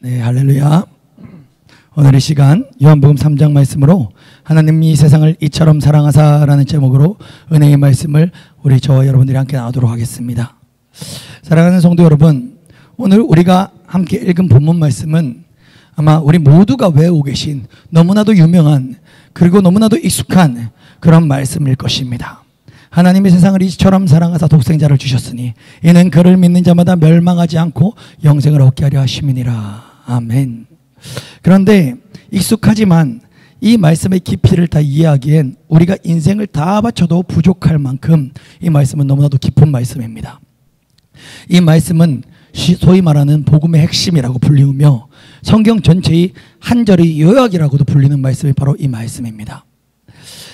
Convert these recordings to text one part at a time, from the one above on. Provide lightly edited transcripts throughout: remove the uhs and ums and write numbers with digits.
네, 할렐루야. 오늘 이 시간 요한복음 3장 말씀으로 하나님이 세상을 이처럼 사랑하사라는 제목으로 은혜의 말씀을 우리 저와 여러분들이 함께 나누도록 하겠습니다. 사랑하는 성도 여러분, 오늘 우리가 함께 읽은 본문 말씀은 아마 우리 모두가 외우고 계신 너무나도 유명한 그리고 너무나도 익숙한 그런 말씀일 것입니다. 하나님이 세상을 이처럼 사랑하사 독생자를 주셨으니 이는 그를 믿는 자마다 멸망하지 않고 영생을 얻게 하려 하심이니라. 아멘. 그런데 익숙하지만 이 말씀의 깊이를 다 이해하기엔 우리가 인생을 다 바쳐도 부족할 만큼 이 말씀은 너무나도 깊은 말씀입니다. 이 말씀은 소위 말하는 복음의 핵심이라고 불리우며 성경 전체의 한 절의 요약이라고도 불리는 말씀이 바로 이 말씀입니다.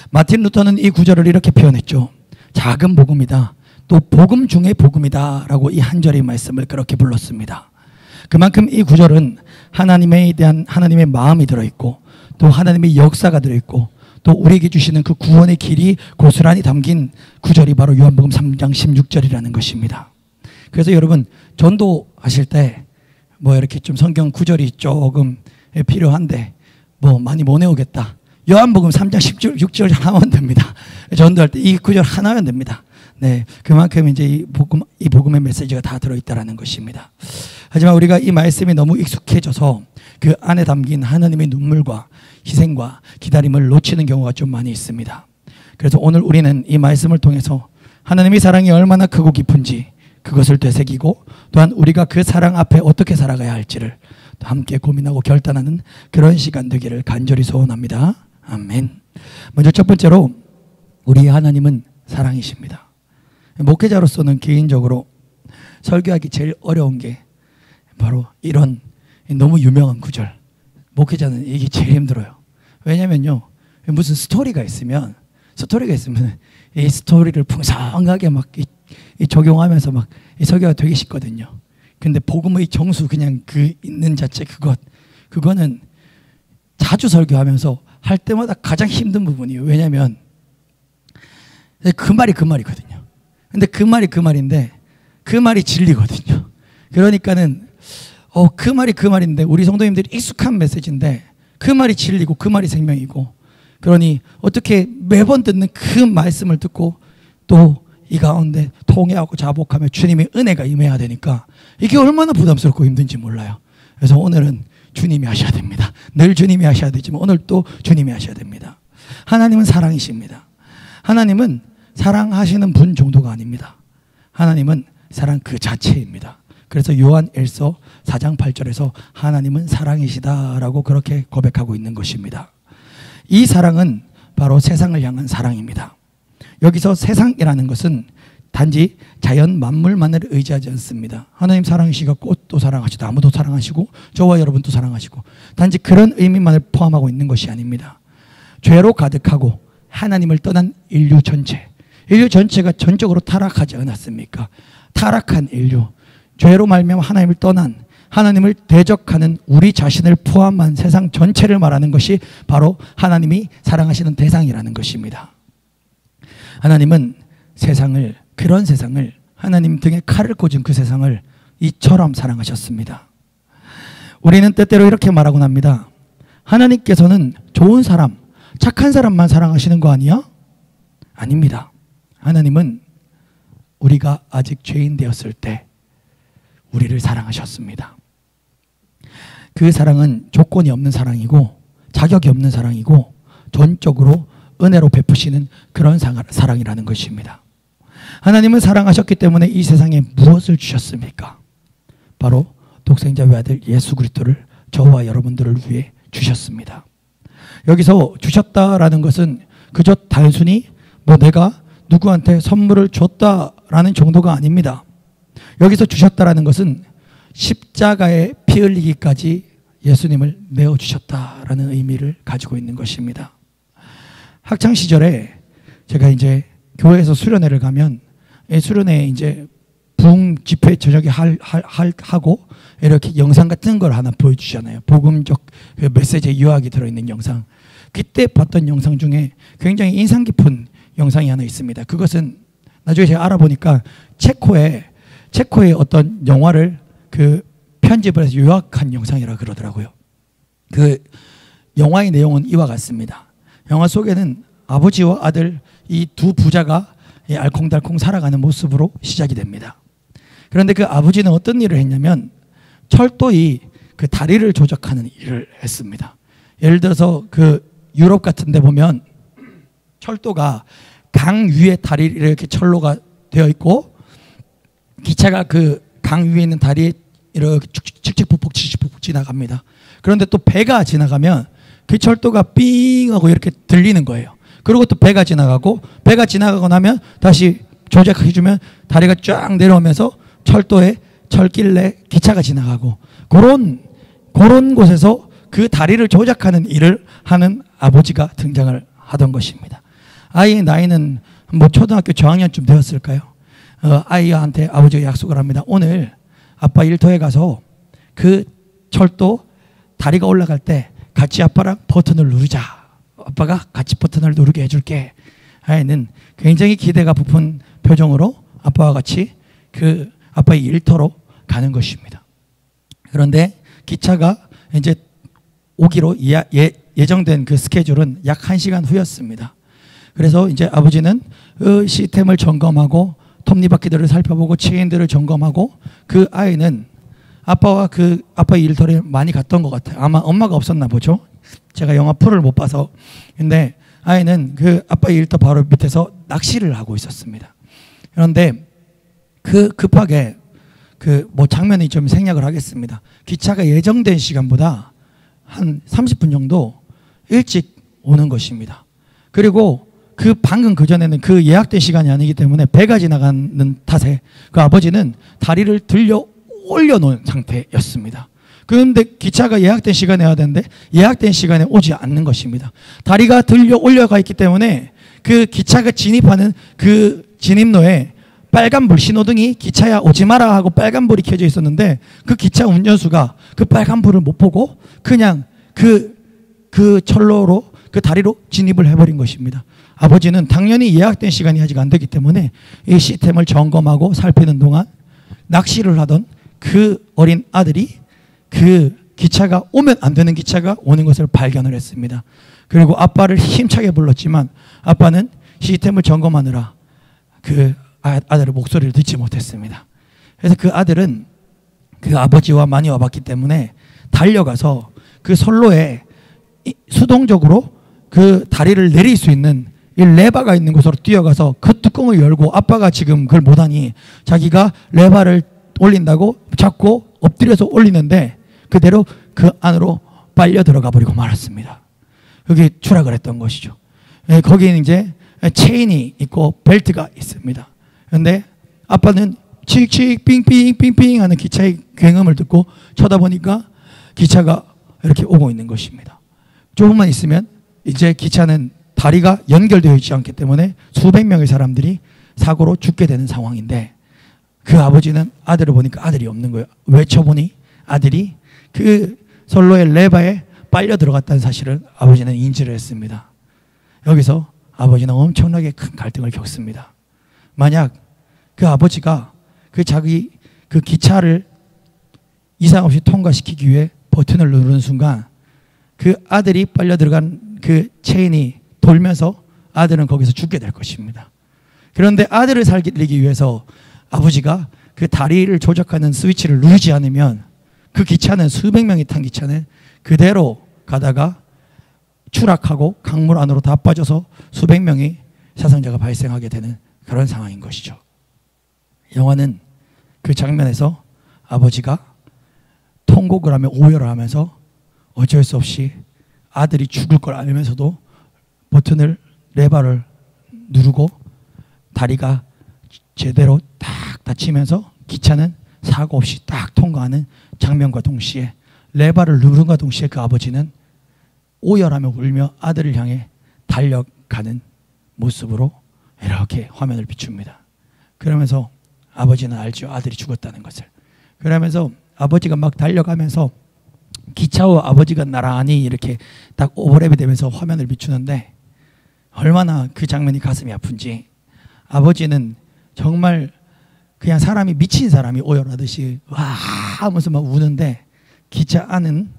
마틴 루터는 이 구절을 이렇게 표현했죠. 작은 복음이다, 또 복음 중의 복음이다 라고 이 한 절의 말씀을 그렇게 불렀습니다. 그만큼 이 구절은 하나님에 대한 하나님의 마음이 들어있고 또 하나님의 역사가 들어있고 또 우리에게 주시는 그 구원의 길이 고스란히 담긴 구절이 바로 요한복음 3장 16절이라는 것입니다. 그래서 여러분 전도하실 때 뭐 이렇게 좀 성경 구절이 조금 필요한데 뭐 많이 못 외우겠다, 요한복음 3장 16절 하나면 됩니다. 전도할 때 이 구절 하나면 됩니다. 네, 그만큼 이제 이 복음의 메시지가 다 들어있다라는 것입니다. 하지만 우리가 이 말씀이 너무 익숙해져서 그 안에 담긴 하나님의 눈물과 희생과 기다림을 놓치는 경우가 좀 많이 있습니다. 그래서 오늘 우리는 이 말씀을 통해서 하나님의 사랑이 얼마나 크고 깊은지 그것을 되새기고 또한 우리가 그 사랑 앞에 어떻게 살아가야 할지를 함께 고민하고 결단하는 그런 시간 되기를 간절히 소원합니다. 아멘. 먼저 첫 번째로 우리 하나님은 사랑이십니다. 목회자로서는 개인적으로 설교하기 제일 어려운 게 바로 이런 너무 유명한 구절. 목회자는 이게 제일 힘들어요. 왜냐면요, 무슨 스토리가 있으면 이 스토리를 풍성하게 막 적용하면서 막 이 설교가 되게 쉽거든요. 근데 복음의 정수 그냥 그 있는 자체 그거는 자주 설교하면서 할 때마다 가장 힘든 부분이에요. 왜냐면 그 말이거든요. 근데 그 말인데 그 말이 진리거든요. 그러니까는 그 말인데 우리 성도님들이 익숙한 메시지인데 그 말이 진리고 그 말이 생명이고, 그러니 어떻게 매번 듣는 그 말씀을 듣고 또 이 가운데 통회하고 자복하며 주님의 은혜가 임해야 되니까 이게 얼마나 부담스럽고 힘든지 몰라요. 그래서 오늘은 주님이 하셔야 됩니다. 늘 주님이 하셔야 되지만 오늘 또 주님이 하셔야 됩니다. 하나님은 사랑이십니다. 하나님은 사랑하시는 분 정도가 아닙니다. 하나님은 사랑 그 자체입니다. 그래서 요한 1서 4장 8절에서 하나님은 사랑이시다라고 그렇게 고백하고 있는 것입니다. 이 사랑은 바로 세상을 향한 사랑입니다. 여기서 세상이라는 것은 단지 자연 만물만을 의지하지 않습니다. 하나님 사랑이시고 꽃도 사랑하시고 나무도 사랑하시고 저와 여러분도 사랑하시고 단지 그런 의미만을 포함하고 있는 것이 아닙니다. 죄로 가득하고 하나님을 떠난 인류 전체가 전적으로 타락하지 않았습니까? 타락한 인류, 죄로 말미암아 하나님을 떠난, 하나님을 대적하는 우리 자신을 포함한 세상 전체를 말하는 것이 바로 하나님이 사랑하시는 대상이라는 것입니다. 하나님은 그런 세상을 하나님 등에 칼을 꽂은 그 세상을 이처럼 사랑하셨습니다. 우리는 때때로 이렇게 말하곤 합니다. 하나님께서는 좋은 사람, 착한 사람만 사랑하시는 거 아니야? 아닙니다. 하나님은 우리가 아직 죄인 되었을 때 우리를 사랑하셨습니다. 그 사랑은 조건이 없는 사랑이고 자격이 없는 사랑이고 전적으로 은혜로 베푸시는 그런 사랑이라는 것입니다. 하나님은 사랑하셨기 때문에 이 세상에 무엇을 주셨습니까? 바로 독생자 외아들 예수 그리스도를 저와 여러분들을 위해 주셨습니다. 여기서 주셨다라는 것은 그저 단순히 내가 누구한테 선물을 줬다라는 정도가 아닙니다. 여기서 주셨다라는 것은 십자가에 피 흘리기까지 예수님을 내어주셨다라는 의미를 가지고 있는 것입니다. 학창시절에 제가 이제 교회에서 수련회를 가면 수련회에 이제 부흥 집회 저녁에 하고 이렇게 영상 같은 걸 하나 보여주잖아요. 복음적 메시지의 유학이 들어있는 영상. 그때 봤던 영상 중에 굉장히 인상 깊은 영상이 하나 있습니다. 그것은 나중에 제가 알아보니까 체코의 어떤 영화를 편집을 해서 요약한 영상이라 그러더라고요. 그 영화의 내용은 이와 같습니다. 영화 속에는 아버지와 아들 이 두 부자가 알콩달콩 살아가는 모습으로 시작이 됩니다. 그런데 그 아버지는 어떤 일을 했냐면 철도의 그 다리를 조작하는 일을 했습니다. 예를 들어서 그 유럽 같은 데 보면 철도가 강 위에 다리 이렇게 철로가 되어 있고 기차가 그 강 위에 있는 다리에 이렇게 칙칙폭폭 지나갑니다. 그런데 또 배가 지나가면 그 철도가 삥 하고 이렇게 들리는 거예요. 그리고 또 배가 지나가고 배가 지나가고 나면 다시 조작해주면 다리가 쫙 내려오면서 철도에 철길 내 기차가 지나가고 그런 곳에서 그 다리를 조작하는 일을 하는 아버지가 등장을 하던 것입니다. 아이의 나이는 뭐 초등학교 저학년쯤 되었을까요? 아이한테 아버지가 약속을 합니다. 오늘 아빠 일터에 가서 그 철도 다리가 올라갈 때 같이 아빠랑 버튼을 누르자. 아빠가 같이 버튼을 누르게 해줄게. 아이는 굉장히 기대가 부푼 표정으로 아빠와 같이 그 아빠의 일터로 가는 것입니다. 그런데 기차가 이제 오기로 예정된 그 스케줄은 약 1시간 후였습니다. 그래서 이제 아버지는 그 시스템을 점검하고 톱니바퀴들을 살펴보고 체인들을 점검하고 그 아이는 아빠와 그 아빠의 일터에 많이 갔던 것 같아요. 아마 엄마가 없었나 보죠. 제가 영화 풀을 못 봐서. 근데 아이는 그 아빠의 일터 바로 밑에서 낚시를 하고 있었습니다. 그런데 그 급하게 그 뭐 장면이 좀 생략을 하겠습니다. 기차가 예정된 시간보다 한 30분 정도 일찍 오는 것입니다. 그리고 그 방금 그 전에는 그 예약된 시간이 아니기 때문에 배가 지나가는 탓에 그 아버지는 다리를 들려 올려놓은 상태였습니다. 그런데 기차가 예약된 시간에 와야 되는데 예약된 시간에 오지 않는 것입니다. 다리가 들려 올려가 있기 때문에 그 기차가 진입하는 그 진입로에 빨간불 신호등이 기차야 오지 마라 하고 빨간불이 켜져 있었는데 그 기차 운전수가 그 빨간불을 못 보고 그냥 그 철로로 그 다리로 진입을 해버린 것입니다. 아버지는 당연히 예약된 시간이 아직 안 되기 때문에 이 시스템을 점검하고 살피는 동안 낚시를 하던 그 어린 아들이 그 기차가 오면 안 되는 기차가 오는 것을 발견을 했습니다. 그리고 아빠를 힘차게 불렀지만 아빠는 시스템을 점검하느라 그 아들의 목소리를 듣지 못했습니다. 그래서 그 아들은 그 아버지와 많이 와봤기 때문에 달려가서 그 선로에 수동적으로 그 다리를 내릴 수 있는 이 레바가 있는 곳으로 뛰어가서 그 뚜껑을 열고 아빠가 지금 그걸 못하니 자기가 레바를 올린다고 잡고 엎드려서 올리는데 그대로 그 안으로 빨려 들어가 버리고 말았습니다. 여기 추락을 했던 것이죠. 거기는 이제 체인이 있고 벨트가 있습니다. 그런데 아빠는 칙칙 삥삥 하는 기차의 굉음을 듣고 쳐다보니까 기차가 이렇게 오고 있는 것입니다. 조금만 있으면 이제 기차는 다리가 연결되어 있지 않기 때문에 수백 명의 사람들이 사고로 죽게 되는 상황인데 그 아버지는 아들을 보니까 아들이 없는 거예요. 외쳐보니 아들이 그 선로의 레바에 빨려 들어갔다는 사실을 아버지는 인지를 했습니다. 여기서 아버지는 엄청나게 큰 갈등을 겪습니다. 만약 그 아버지가 그 자기 그 기차를 이상 없이 통과시키기 위해 버튼을 누르는 순간 그 아들이 빨려 들어간 그 체인이 돌면서 아들은 거기서 죽게 될 것입니다. 그런데 아들을 살리기 위해서 아버지가 그 다리를 조작하는 스위치를 누르지 않으면 그 기차는 수백 명이 탄 기차는 그대로 가다가 추락하고 강물 안으로 다 빠져서 수백 명의 사상자가 발생하게 되는 그런 상황인 것이죠. 영화는 그 장면에서 아버지가 통곡을 하며 오열을 하면서 어쩔 수 없이 아들이 죽을 걸 알면서도 버튼을 레바를 누르고 다리가 제대로 딱 닫히면서 기차는 사고 없이 딱 통과하는 장면과 동시에 레바를 누른과 동시에 그 아버지는 오열하며 울며 아들을 향해 달려가는 모습으로 이렇게 화면을 비춥니다. 그러면서 아버지는 알죠. 아들이 죽었다는 것을. 그러면서 아버지가 막 달려가면서 기차와 아버지가 나란히 이렇게 딱 오버랩이 되면서 화면을 비추는데 얼마나 그 장면이 가슴이 아픈지 아버지는 정말 그냥 사람이 미친 사람이 오열하듯이 와 하면서 막 우는데 기차 안은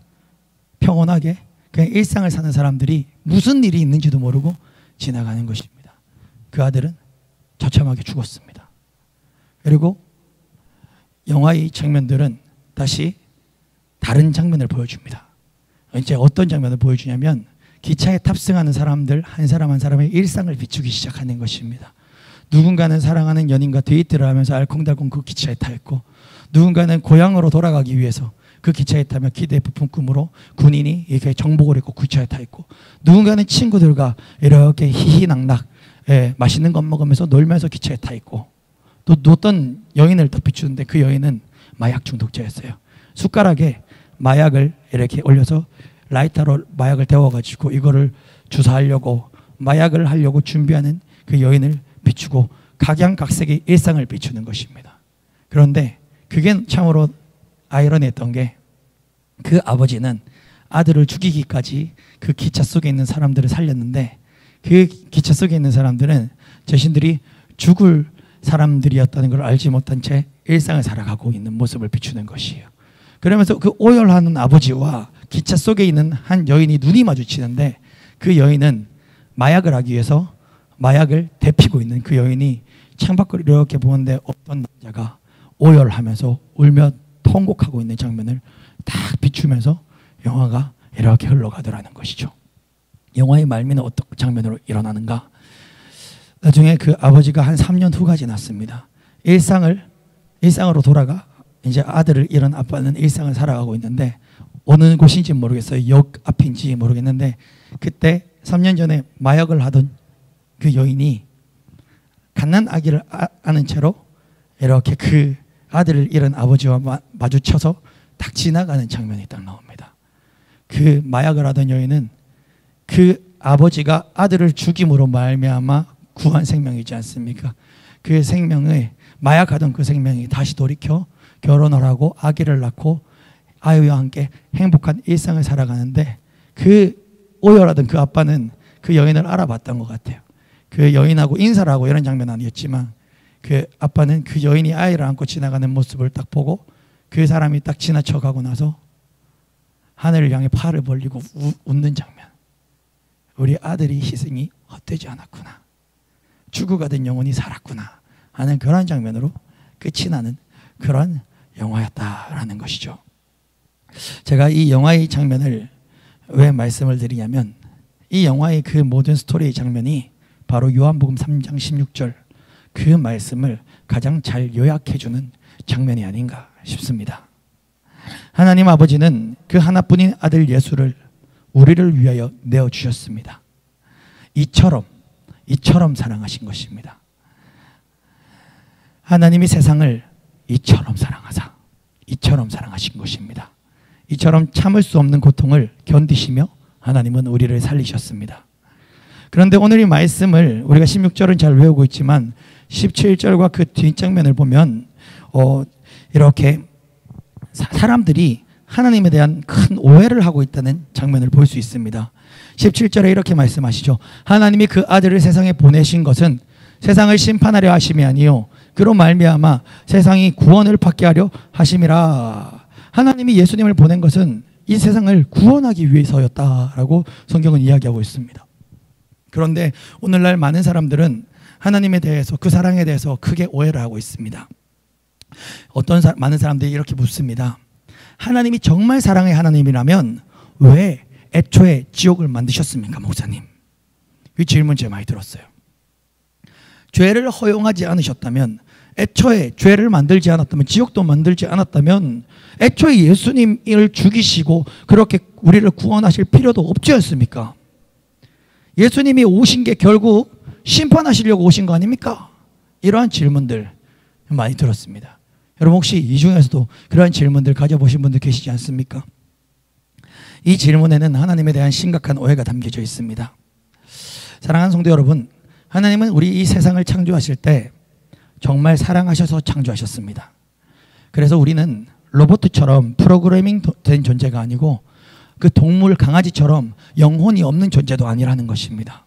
평온하게 그냥 일상을 사는 사람들이 무슨 일이 있는지도 모르고 지나가는 것입니다. 그 아들은 처참하게 죽었습니다. 그리고 영화의 장면들은 다시 다른 장면을 보여줍니다. 이제 어떤 장면을 보여주냐면 기차에 탑승하는 사람들 한 사람 한 사람의 일상을 비추기 시작하는 것입니다. 누군가는 사랑하는 연인과 데이트를 하면서 알콩달콩 그 기차에 타 있고, 누군가는 고향으로 돌아가기 위해서 그 기차에 타며 기대의 부푼 꿈으로 군인이 이렇게 정복을 입고 기차에 타 있고, 누군가는 친구들과 이렇게 희희낙낙 맛있는 것 먹으면서 놀면서 기차에 타 있고, 또 어떤 여인을 더 비추는데 그 여인은 마약 중독자였어요. 숟가락에 마약을 이렇게 올려서 라이터로 마약을 데워가지고 이거를 주사하려고 마약을 하려고 준비하는 그 여인을 비추고 각양각색의 일상을 비추는 것입니다. 그런데 그게 참으로 아이러니했던 게 그 아버지는 아들을 죽이기까지 그 기차 속에 있는 사람들을 살렸는데 그 기차 속에 있는 사람들은 자신들이 죽을 사람들이었다는 걸 알지 못한 채 일상을 살아가고 있는 모습을 비추는 것이에요. 그러면서 그 오열하는 아버지와 기차 속에 있는 한 여인이 눈이 마주치는데 그 여인은 마약을 하기 위해서 마약을 데피고 있는 그 여인이 창밖을 이렇게 보는데 어떤 남자가 오열하면서 울며 통곡하고 있는 장면을 딱 비추면서 영화가 이렇게 흘러가더라는 것이죠. 영화의 말미는 어떤 장면으로 일어나는가? 나중에 그 아버지가 한 3년 후가 지났습니다. 일상으로 돌아가 이제 아들을 잃은 아빠는 일상을 살아가고 있는데 어느 곳인지 모르겠어요. 역 앞인지 모르겠는데 그때 3년 전에 마약을 하던 그 여인이 갓난 아기를 안은 채로 이렇게 그 아들을 잃은 아버지와 마주쳐서 딱 지나가는 장면이 딱 나옵니다. 그 마약을 하던 여인은 그 아버지가 아들을 죽임으로 말미암아 구한 생명이지 않습니까? 그 생명을 마약하던 그 생명이 다시 돌이켜 결혼을 하고 아기를 낳고 아이와 함께 행복한 일상을 살아가는데 그 오열하던 그 아빠는 그 여인을 알아봤던 것 같아요. 그 여인하고 인사를 하고 이런 장면은 아니었지만 그 아빠는 그 여인이 아이를 안고 지나가는 모습을 딱 보고 그 사람이 딱 지나쳐 가고 나서 하늘을 향해 팔을 벌리고 웃는 장면. 우리 아들이 희생이 헛되지 않았구나. 죽어가던 영혼이 살았구나 하는 그런 장면으로 끝이 나는 그런 영화였다라는 것이죠. 제가 이 영화의 장면을 왜 말씀을 드리냐면 이 영화의 그 모든 스토리의 장면이 바로 요한복음 3장 16절 그 말씀을 가장 잘 요약해주는 장면이 아닌가 싶습니다. 하나님 아버지는 그 하나뿐인 아들 예수를 우리를 위하여 내어주셨습니다. 이처럼 사랑하신 것입니다. 하나님이 세상을 이처럼 사랑하사 이처럼 사랑하신 것입니다. 이처럼 참을 수 없는 고통을 견디시며 하나님은 우리를 살리셨습니다. 그런데 오늘 이 말씀을 우리가 16절은 잘 외우고 있지만 17절과 그 뒷장면을 보면 이렇게 사람들이 하나님에 대한 큰 오해를 하고 있다는 장면을 볼 수 있습니다. 17절에 이렇게 말씀하시죠. 하나님이 그 아들을 세상에 보내신 것은 세상을 심판하려 하심이 아니요 그로 말미암아 세상이 구원을 받게 하려 하심이라. 하나님이 예수님을 보낸 것은 이 세상을 구원하기 위해서였다라고 성경은 이야기하고 있습니다. 그런데 오늘날 많은 사람들은 하나님에 대해서 그 사랑에 대해서 크게 오해를 하고 있습니다. 많은 사람들이 이렇게 묻습니다. 하나님이 정말 사랑의 하나님이라면 왜 애초에 지옥을 만드셨습니까, 목사님? 이 질문 제가 많이 들었어요. 죄를 허용하지 않으셨다면, 애초에 죄를 만들지 않았다면, 지옥도 만들지 않았다면 애초에 예수님을 죽이시고 그렇게 우리를 구원하실 필요도 없지 않습니까? 예수님이 오신 게 결국 심판하시려고 오신 거 아닙니까? 이러한 질문들 많이 들었습니다. 여러분 혹시 이 중에서도 그러한 질문들 가져보신 분들 계시지 않습니까? 이 질문에는 하나님에 대한 심각한 오해가 담겨져 있습니다. 사랑하는 성도 여러분, 하나님은 우리 이 세상을 창조하실 때 정말 사랑하셔서 창조하셨습니다. 그래서 우리는 로봇처럼 프로그래밍 된 존재가 아니고 그 동물 강아지처럼 영혼이 없는 존재도 아니라는 것입니다.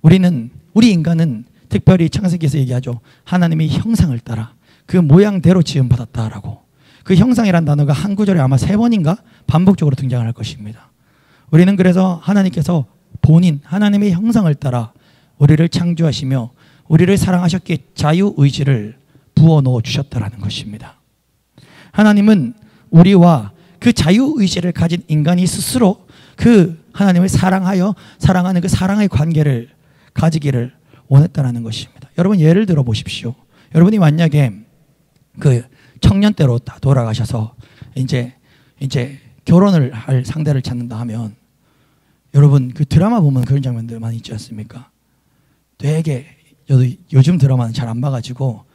우리 인간은 특별히 창세기에서 얘기하죠. 하나님의 형상을 따라 그 모양대로 지음받았다라고. 그 형상이란 단어가 한 구절에 아마 3번인가 반복적으로 등장을 할 것입니다. 우리는 그래서 하나님께서 본인 하나님의 형상을 따라 우리를 창조하시며 우리를 사랑하셨기에 자유의지를 부어넣어 주셨다라는 것입니다. 하나님은 우리와 그 자유의지를 가진 인간이 스스로 그 하나님을 사랑하여 사랑하는 그 사랑의 관계를 가지기를 원했다라는 것입니다. 여러분 예를 들어 보십시오. 여러분이 만약에 그 청년 때로 다 돌아가셔서 이제 결혼을 할 상대를 찾는다 하면 여러분 그 드라마 보면 그런 장면들 많이 있지 않습니까? 되게 저도 요즘 드라마는 잘 안 봐가지고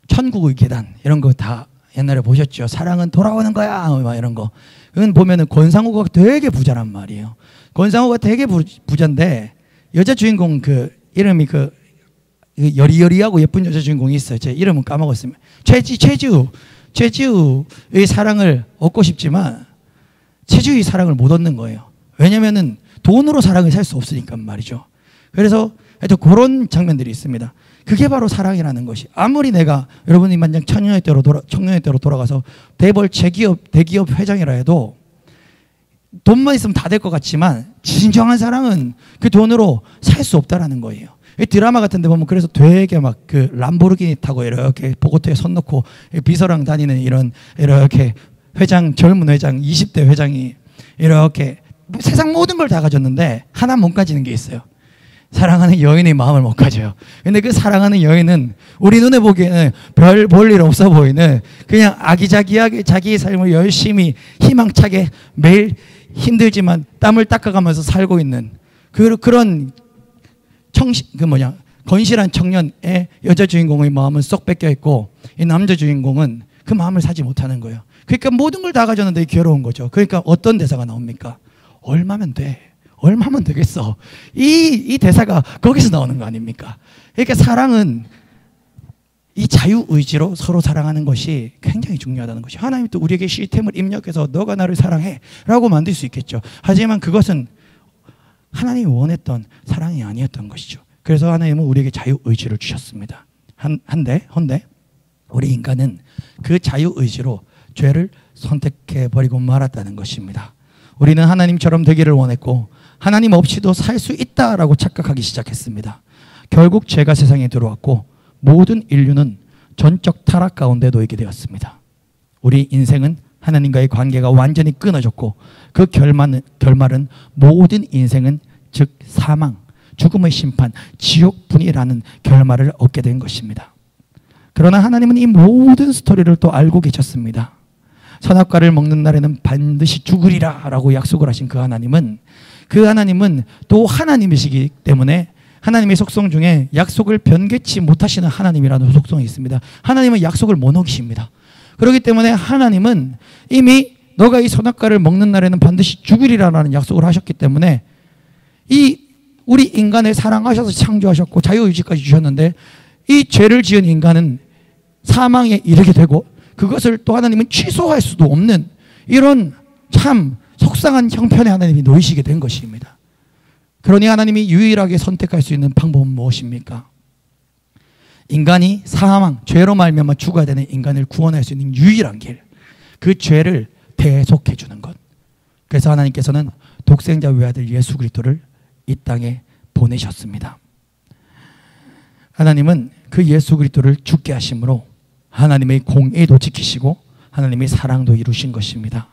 천국의 계단 이런 거 다 옛날에 보셨죠? 사랑은 돌아오는 거야 막 이런 거. 그건 보면은 권상우가 되게 부자란 말이에요. 권상우가 되게 부자인데 여자 주인공 그 이름이 그 여리여리하고 예쁜 여자 주인공이 있어요. 제 이름은 까먹었습니다. 최지우의 사랑을 얻고 싶지만 최지우의 사랑을 못 얻는 거예요. 왜냐면은 돈으로 사랑을 살 수 없으니까 말이죠. 그래서 하여튼 그런 장면들이 있습니다. 그게 바로 사랑이라는 것이. 아무리 내가 여러분이 만약 청년의 때로 돌아가서 대기업 회장이라 해도 돈만 있으면 다 될 것 같지만 진정한 사랑은 그 돈으로 살 수 없다라는 거예요. 이 드라마 같은 데 보면 그래서 되게 막 그 람보르기니 타고 이렇게 보고토에 손 놓고 비서랑 다니는 이렇게 젊은 회장 20대 회장이 이렇게 세상 모든 걸 다 가졌는데 하나 못 가지는 게 있어요. 사랑하는 여인의 마음을 못 가져요. 근데 그 사랑하는 여인은 우리 눈에 보기에는 별 볼 일 없어 보이는 그냥 아기자기하게 자기의 삶을 열심히 희망차게 매일 힘들지만 땀을 닦아가면서 살고 있는 그런 건실한 청년의 여자 주인공의 마음은 쏙 뺏겨 있고 이 남자 주인공은 그 마음을 사지 못하는 거예요. 그러니까 모든 걸 다 가졌는데 괴로운 거죠. 그러니까 어떤 대사가 나옵니까? 얼마면 돼? 얼마면 되겠어? 이 대사가 거기서 나오는 거 아닙니까? 그러니까 사랑은 이 자유의지로 서로 사랑하는 것이 굉장히 중요하다는 것이. 하나님이 또 우리에게 시스템을 입력해서 너가 나를 사랑해 라고 만들 수 있겠죠. 하지만 그것은 하나님이 원했던 사랑이 아니었던 것이죠. 그래서 하나님은 우리에게 자유의지를 주셨습니다. 헌데 우리 인간은 그 자유의지로 죄를 선택해버리고 말았다는 것입니다. 우리는 하나님처럼 되기를 원했고 하나님 없이도 살 수 있다라고 착각하기 시작했습니다. 결국 죄가 세상에 들어왔고 모든 인류는 전적 타락 가운데 놓이게 되었습니다. 우리 인생은 하나님과의 관계가 완전히 끊어졌고 그 결말은 모든 인생은 즉 사망, 죽음의 심판, 지옥분이라는 결말을 얻게 된 것입니다. 그러나 하나님은 이 모든 스토리를 또 알고 계셨습니다. 선악과를 먹는 날에는 반드시 죽으리라 라고 약속을 하신 그 하나님은 또 하나님이시기 때문에 하나님의 속성 중에 약속을 변개치 못하시는 하나님이라는 속성이 있습니다. 하나님은 약속을 못 어기십니다. 그렇기 때문에 하나님은 이미 너가 이 선악과를 먹는 날에는 반드시 죽으리라는 약속을 하셨기 때문에 우리 인간을 사랑하셔서 창조하셨고 자유의지까지 주셨는데 이 죄를 지은 인간은 사망에 이르게 되고 그것을 또 하나님은 취소할 수도 없는 이런 참 속상한 형편에 하나님이 놓이시게 된 것입니다. 그러니 하나님이 유일하게 선택할 수 있는 방법은 무엇입니까? 인간이 사망, 죄로 말미암아 죽어야 되는 인간을 구원할 수 있는 유일한 길, 그 죄를 대속해 주는 것. 그래서 하나님께서는 독생자 외아들 예수 그리스도를 이 땅에 보내셨습니다. 하나님은 그 예수 그리스도를 죽게 하심으로 하나님의 공의도 지키시고 하나님의 사랑도 이루신 것입니다.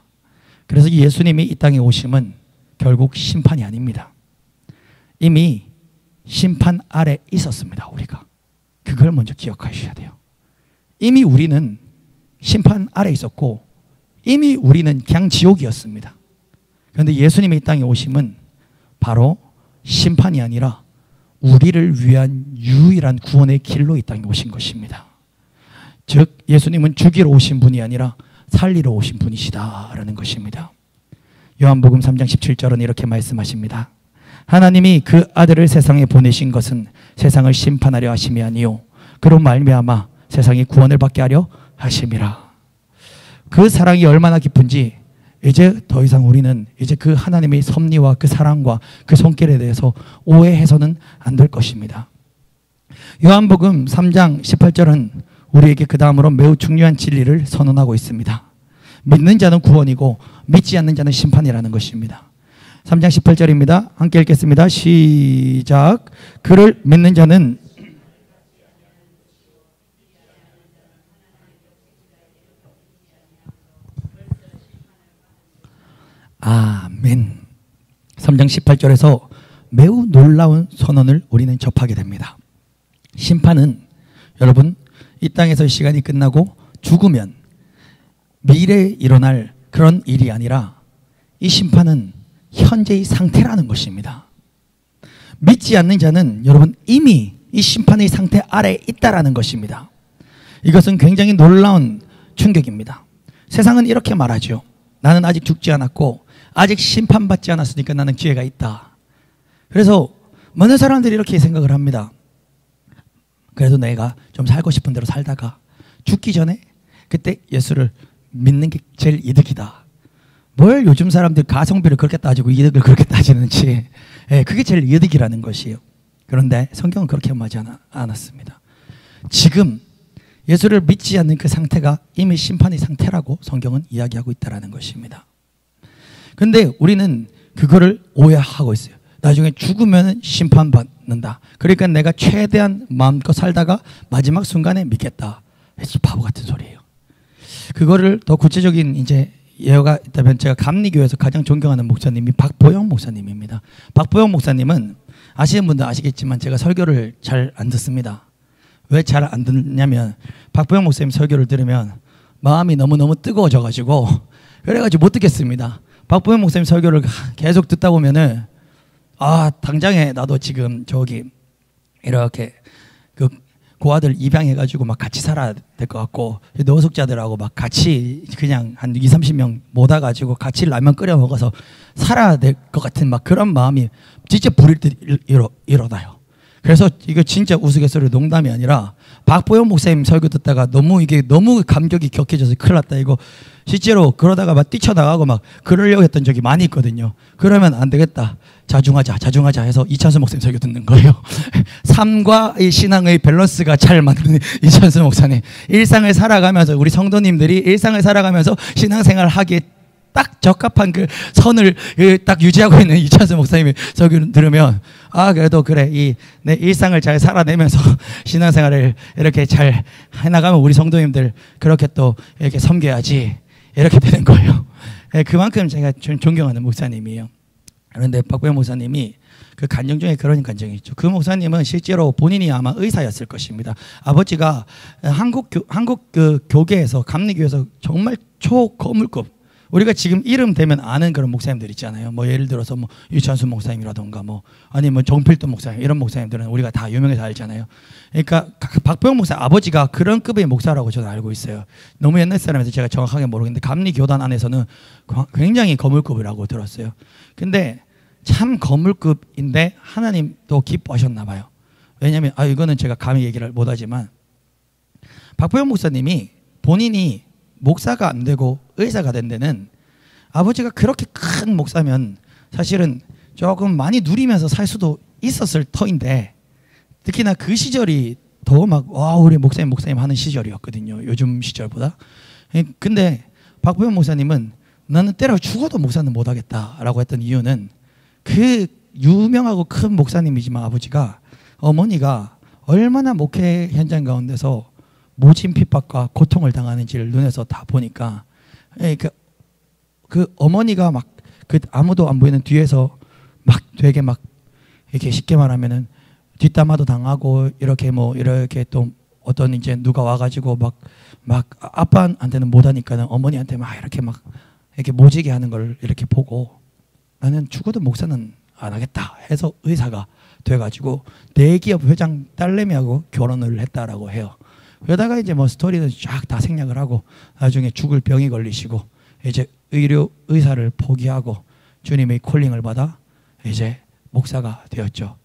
그래서 예수님이 이 땅에 오심은 결국 심판이 아닙니다. 이미 심판 아래 있었습니다. 우리가 그걸 먼저 기억하셔야 돼요. 이미 우리는 심판 아래 있었고 이미 우리는 그냥 지옥이었습니다. 그런데 예수님이 이 땅에 오심은 바로 심판이 아니라 우리를 위한 유일한 구원의 길로 이 땅에 오신 것입니다. 즉 예수님은 죽이러 오신 분이 아니라 살리러 오신 분이시다라는 것입니다. 요한복음 3장 17절은 이렇게 말씀하십니다. 하나님이 그 아들을 세상에 보내신 것은 세상을 심판하려 하심이 아니요 그로 말미암아 세상이 구원을 받게 하려 하심이라. 그 사랑이 얼마나 깊은지 이제 더 이상 우리는 이제 그 하나님의 섭리와 그 사랑과 그 손길에 대해서 오해해서는 안 될 것입니다. 요한복음 3장 18절은 우리에게 그 다음으로 매우 중요한 진리를 선언하고 있습니다. 믿는 자는 구원이고 믿지 않는 자는 심판이라는 것입니다. 3장 18절입니다. 함께 읽겠습니다. 시작. 그를 믿는 자는 아멘. 3장 18절에서 매우 놀라운 선언을 우리는 접하게 됩니다. 심판은 여러분 이 땅에서 시간이 끝나고 죽으면 미래에 일어날 그런 일이 아니라 이 심판은 현재의 상태라는 것입니다. 믿지 않는 자는 여러분 이미 이 심판의 상태 아래에 있다라는 것입니다. 이것은 굉장히 놀라운 충격입니다. 세상은 이렇게 말하죠. 나는 아직 죽지 않았고 아직 심판받지 않았으니까 나는 기회가 있다. 그래서 많은 사람들이 이렇게 생각을 합니다. 그래도 내가 좀 살고 싶은 대로 살다가 죽기 전에 그때 예수를 믿는 게 제일 이득이다. 뭘 요즘 사람들 가성비를 그렇게 따지고 이득을 그렇게 따지는지, 그게 제일 이득이라는 것이에요. 그런데 성경은 그렇게 말하지 않았습니다. 지금 예수를 믿지 않는 그 상태가 이미 심판의 상태라고 성경은 이야기하고 있다는 것입니다. 그런데 우리는 그거를 오해하고 있어요. 나중에 죽으면 심판받는다. 그러니까 내가 최대한 마음껏 살다가 마지막 순간에 믿겠다. 바보 같은 소리예요. 그거를 더 구체적인 이제 예가 있다면 제가 감리교회에서 가장 존경하는 목사님이 박보영 목사님입니다. 박보영 목사님은 아시는 분들 아시겠지만 제가 설교를 잘 안 듣습니다. 왜 잘 안 듣냐면 박보영 목사님 설교를 들으면 마음이 너무너무 뜨거워져가지고 그래가지고 못 듣겠습니다. 박보영 목사님 설교를 계속 듣다 보면은 당장에 나도 지금 저기 이렇게 그 고아들 입양해가지고 막 같이 살아야 될 것 같고 노숙자들하고 막 같이 그냥 한 20-30명 모아가지고 같이 라면 끓여 먹어서 살아야 될 것 같은 막 그런 마음이 진짜 부릴 듯 일어나요. 그래서 이거 진짜 우스갯소리 농담이 아니라 박보영 목사님 설교 듣다가 너무 감격이 격해져서 큰일 났다. 이거 실제로 그러다가 막 뛰쳐나가고 막 그러려고 했던 적이 많이 있거든요. 그러면 안 되겠다. 자중하자 해서 이찬수 목사님 설교 듣는 거예요. 삶과 이 신앙의 밸런스가 잘 맞는 이찬수 목사님. 일상을 살아가면서 우리 성도님들이 일상을 살아가면서 신앙생활을 하기에 딱 적합한 그 선을 딱 유지하고 있는 이찬수 목사님의 설교를 들으면 그래도 그래 내 일상을 잘 살아내면서 신앙생활을 이렇게 잘 해나가면 우리 성도님들 그렇게 또 이렇게 섬겨야지 이렇게 되는 거예요. 그만큼 제가 존경하는 목사님이에요. 그런데 박보영 목사님이 그 간증 중에 그런 간증이 있죠. 그 목사님은 실제로 본인이 아마 의사였을 것입니다. 아버지가 한국 그 교계에서 감리교에서 정말 초거물급 우리가 지금 이름 대면 아는 그런 목사님들 있잖아요. 뭐 예를 들어서 뭐 유찬수 목사님이라던가 뭐 아니면 정필돈 목사님 이런 목사님들은 우리가 다 유명해서 알잖아요. 그러니까 박보영 목사 아버지가 그런 급의 목사라고 저는 알고 있어요. 너무 옛날 사람에서 제가 정확하게 모르겠는데 감리 교단 안에서는 굉장히 거물급이라고 들었어요. 근데 참 거물급인데 하나님도 기뻐하셨나 봐요. 왜냐하면 이거는 제가 감히 얘기를 못하지만 박보영 목사님이 본인이 목사가 안 되고 의사가 된 데는 아버지가 그렇게 큰 목사면 사실은 조금 많이 누리면서 살 수도 있었을 터인데 특히나 그 시절이 더 막 우리 목사님 하는 시절이었거든요. 요즘 시절보다. 근데 박보영 목사님은 나는 때려 죽어도 목사는 못하겠다라고 했던 이유는 그 유명하고 큰 목사님이지만 아버지가 어머니가 얼마나 목회 현장 가운데서 모진 핍박과 고통을 당하는지를 눈에서 다 보니까 그 어머니가 막 그 아무도 안 보이는 뒤에서 막 되게 막 이렇게 쉽게 말하면은 뒷담화도 당하고 이렇게 또 어떤 이제 누가 와가지고 막 아빠한테는 못하니까는 어머니한테 막 이렇게 모지게 하는 걸 이렇게 보고 나는 죽어도 목사는 안 하겠다 해서 의사가 돼가지고 대기업 회장 딸내미하고 결혼을 했다라고 해요. 그러다가 이제 뭐 스토리는 쫙 다 생략을 하고 나중에 죽을 병이 걸리시고 이제 의사를 포기하고 주님의 콜링을 받아 이제 목사가 되었죠.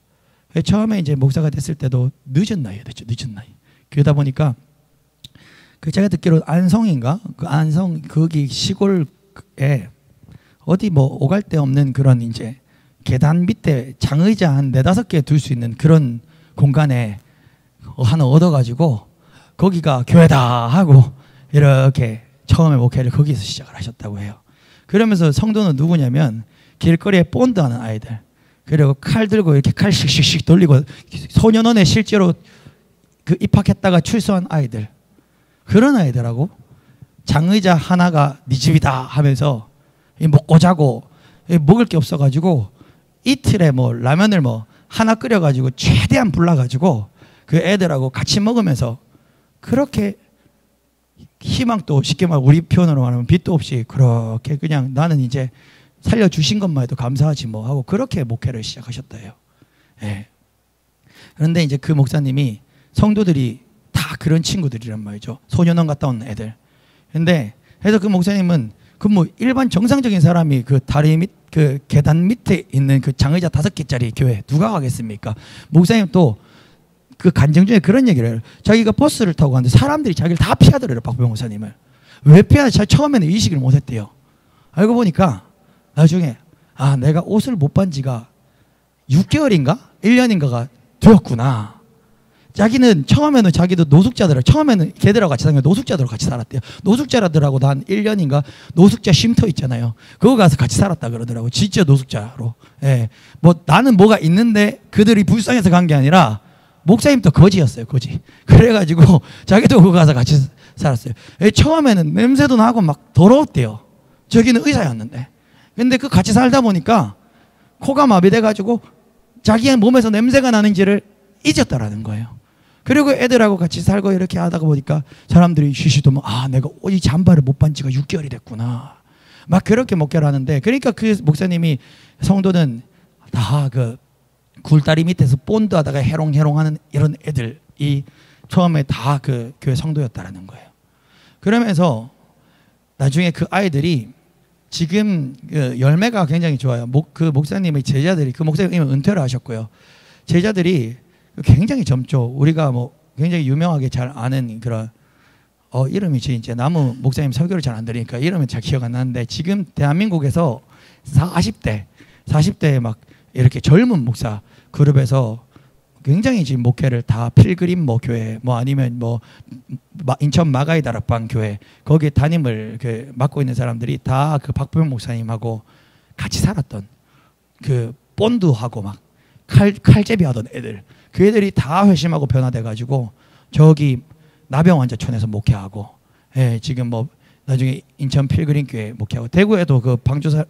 처음에 이제 목사가 됐을 때도 늦은 나이에 됐죠. 늦은 나이. 그러다 보니까 제가 듣기로 안성인가? 그 안성 거기 시골에 어디 뭐 오갈 데 없는 그런 이제 계단 밑에 장의자 한 4-5개 둘 수 있는 그런 공간에 하나 얻어가지고 거기가 교회다 하고 이렇게 처음에 목회를 거기서 시작을 하셨다고 해요. 그러면서 성도는 누구냐면 길거리에 본드하는 아이들, 그리고 칼 들고 이렇게 칼 씩씩씩 돌리고 소년원에 실제로 그 입학했다가 출소한 아이들, 그런 아이들하고 장의자 하나가 네 집이다 하면서 먹고 자고 먹을 게 없어가지고 이틀에 뭐 라면을 뭐 하나 끓여가지고 최대한 불러가지고 그 애들하고 같이 먹으면서 그렇게 희망도 쉽게 말 우리 표현으로 말하면 빚도 없이 그렇게 그냥 나는 이제 살려주신 것만 해도 감사하지 뭐 하고 그렇게 목회를 시작하셨다 해요. 예. 그런데 이제 그 목사님이 성도들이 다 그런 친구들이란 말이죠. 소년원 갔다 온 애들. 근데 그래서 그 목사님은 그 뭐 일반 정상적인 사람이 그 다리 밑 그 계단 밑에 있는 그 장의자 5개짜리 교회 누가 가겠습니까? 목사님 또 그 간증 중에 그런 얘기를 해요. 자기가 버스를 타고 가는데 사람들이 자기를 다 피하더래요. 박보영 목사님을. 왜 피하는지 처음에는 의식을 못했대요. 알고 보니까 나중에 아 내가 옷을 못 본 지가 6개월인가 1년인가가 되었구나. 자기는 처음에는 자기도 노숙자들, 처음에는 걔들하고 같이 살면 노숙자들하고 같이 살았대요. 노숙자들하고 한 1년인가 노숙자 쉼터 있잖아요. 그거 가서 같이 살았다 그러더라고. 진짜 노숙자로. 예. 뭐 나는 뭐가 있는데 그들이 불쌍해서 간 게 아니라 목사님도 거지였어요. 거지. 그래가지고 자기도 그거 가서 같이 살았어요. 예, 처음에는 냄새도 나고 막 더러웠대요. 저기는 의사였는데. 근데 그 같이 살다 보니까 코가 마비돼가지고 자기의 몸에서 냄새가 나는지를 잊었다라는 거예요. 그리고 애들하고 같이 살고 이렇게 하다 보니까 사람들이 쉬쉬도 아 내가 이 잠바를 못 본 지가 6개월이 됐구나 막 그렇게 목회를 하는데, 그러니까 그 목사님이 성도는 다 그 굴다리 밑에서 본드하다가 해롱해롱하는 이런 애들이 처음에 다 그 교회 성도였다라는 거예요. 그러면서 나중에 그 아이들이 지금 그 열매가 굉장히 좋아요. 그 목사님의 제자들이, 그 목사님이 은퇴를 하셨고요. 제자들이 굉장히 젊죠. 우리가 뭐 굉장히 유명하게 잘 아는 그런 이름이 이제 나무 목사님 설교를 잘 안 들으니까 이름은 잘 기억 안 나는데, 지금 대한민국에서 40대 막 이렇게 젊은 목사 그룹에서 굉장히 지금 목회를 다 필그림 뭐 교회 뭐 아니면 뭐 인천 마가이 다락방 교회 거기에 담임을 맡고 있는 사람들이 다 그 박보영 목사님하고 같이 살았던 그 본드하고 막 칼제비 하던 애들, 그 애들이 다 회심하고 변화돼가지고 저기 나병환자촌에서 목회하고, 예, 지금 뭐 나중에 인천 필그림 교회 목회하고, 대구에도 그 방주사